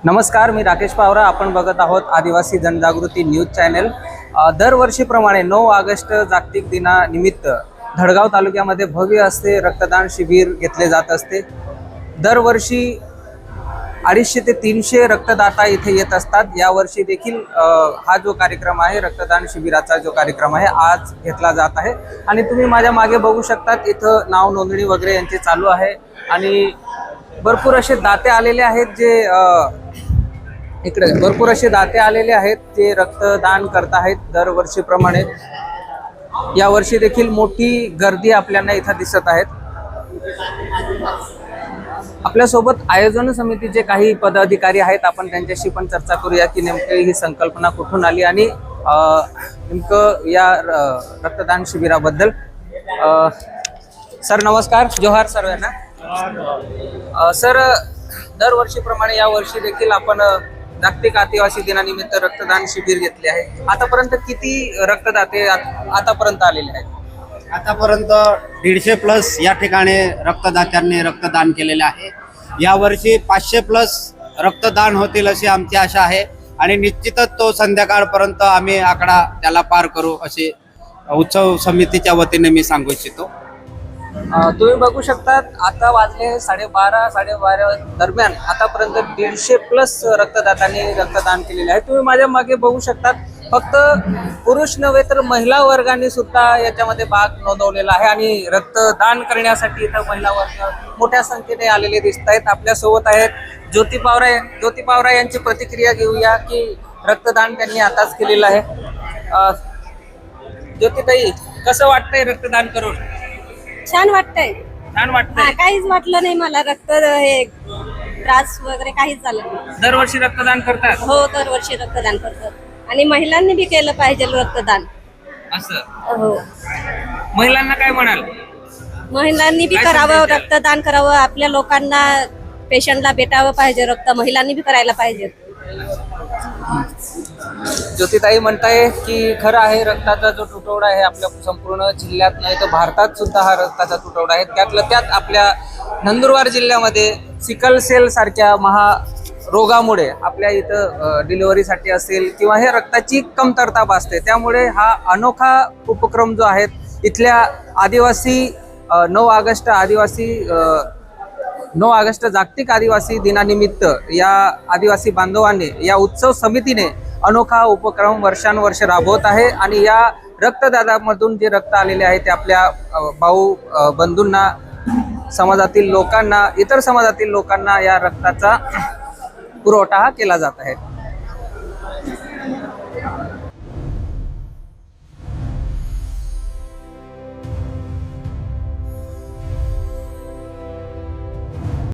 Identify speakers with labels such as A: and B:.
A: नमस्कार, मी राकेश पावरा. आपण बघत आहोत आदिवासी जनजागृती न्यूज चॅनल. दरवर्षीप्रमाणे 9 ऑगस्ट जागतिक दिनानिमित्त धडगाव तालुक्यामध्ये भव्य असे रक्तदान शिबिर घेतले जात असते. दरवर्षी 250 ते 300 रक्तदाता इथे येत असतात. यावर्षी देखील हा जो कार्यक्रम आहे, रक्तदान शिबिराचा जो कार्यक्रम आहे, आज घेतला जात आहे. आणि तुम्ही माझ्या मागे बघू शकतात, इथं नाव नोंदणी वगैरे यांची चालू आहे आणि भरपूर असे दाते आलेले आहेत इकडे भरपूर असे दाते आलेले आहेत जे रक्तदान करत आहेत दरवर्षीप्रमाणे. यावर्षी देखील मोठी गर्दी आपल्याला इथं दिसत आहेत. आपल्यासोबत आयोजन समितीचे काही पदाधिकारी आहेत. आपण त्यांच्याशी पण चर्चा करूया की नेमकी ही संकल्पना कुठून आली आणि नेमकं या रक्तदान शिबिराबद्दल. सर नमस्कार, जोहार सर्वांना. सर, दरवर्षीप्रमाणे या वर्षी देखील आपण जागतिक आदिवासी दिनानिमित्त रक्तदान शिबिर घेतले आहे. आतापर्यंत किती रक्तदाते आतापर्यंत आलेले आहेत?
B: आतापर्यंत 150+ या ठिकाणी रक्तदात्यांनी रक्तदान केलेले आहे. यावर्षी 500+ रक्तदान होतील अशी आमची आशा आहे आणि निश्चितच तो संध्याकाळपर्यंत आम्ही आकडा त्याला पार करू अशी उत्सव समितीच्या वतीने मी सांगू इच्छितो.
A: तुम्ही बघू शकतात, आता वाजले 12:30 दरम्यान आतापर्यंत 150+ रक्तदात्यांनी रक्तदान केलेले आहे. तुम्ही माझ्या मागे बघू शकतात, फक्त पुरुष नव्हे तर महिला वर्गाने सुद्धा याच्यामध्ये भाग नोंदवलेला आहे आणि रक्तदान करण्यासाठी इथं महिला वर्ग मोठ्या संख्येने आलेले दिसत आहेत. आपल्यासोबत आहेत ज्योती पावरा. ज्योती पावरा यांची प्रतिक्रिया घेऊया की रक्तदान त्यांनी आताच केलेलं आहे. ज्योतिताई, कसं वाटतंय रक्तदान करून?
C: छान वाटतंय.
A: छान वाटतंय.
C: काहीच वाटलं नाही मला. रक्त हे त्रास वगैरे काहीच झालं नाही.
A: दरवर्षी रक्तदान करतात?
C: हो, दरवर्षी रक्तदान करतात आणि महिलांनी बी केलं पाहिजे रक्तदान.
A: असं?
C: हो,
A: महिलांना काय म्हणाल?
C: महिलांनी बी करावं, रक्तदान करावं. आपल्या लोकांना, पेशंटला भेटावं पाहिजे रक्त. महिलांनी बी करायला पाहिजे.
A: ज्योतिताई म्हणताय की खरं आहे, रक्ताचा जो तुटवडा आहे आपल्या संपूर्ण जिल्ह्यात नाही तर भारतात सुद्धा हा रक्ताचा तुटवडा आहे. त्यातलं त्यात आपल्या नंदुरबार जिल्ह्यामध्ये सिकल सेल सारख्या रोगामुळे आपल्या इथं डिलिव्हरीसाठी असेल किंवा हे रक्ताची कमतरता भासते. त्यामुळे हा अनोखा उपक्रम जो आहे इथल्या आदिवासी 9 ऑगस्ट जागतिक आदिवासी दिनानिमित्त या आदिवासी बांधवांनी, या उत्सव समितीने अनोखा उपक्रम वर्षानुवर्ष राबवत आहे. आणि या रक्तदानामधून जे रक्त आलेले आहे ते आपल्या भाऊ बंधूंना, समाजातील लोकांना, इतर समाजातील लोकांना या रक्ताचा पुरवठा केला जात आहे.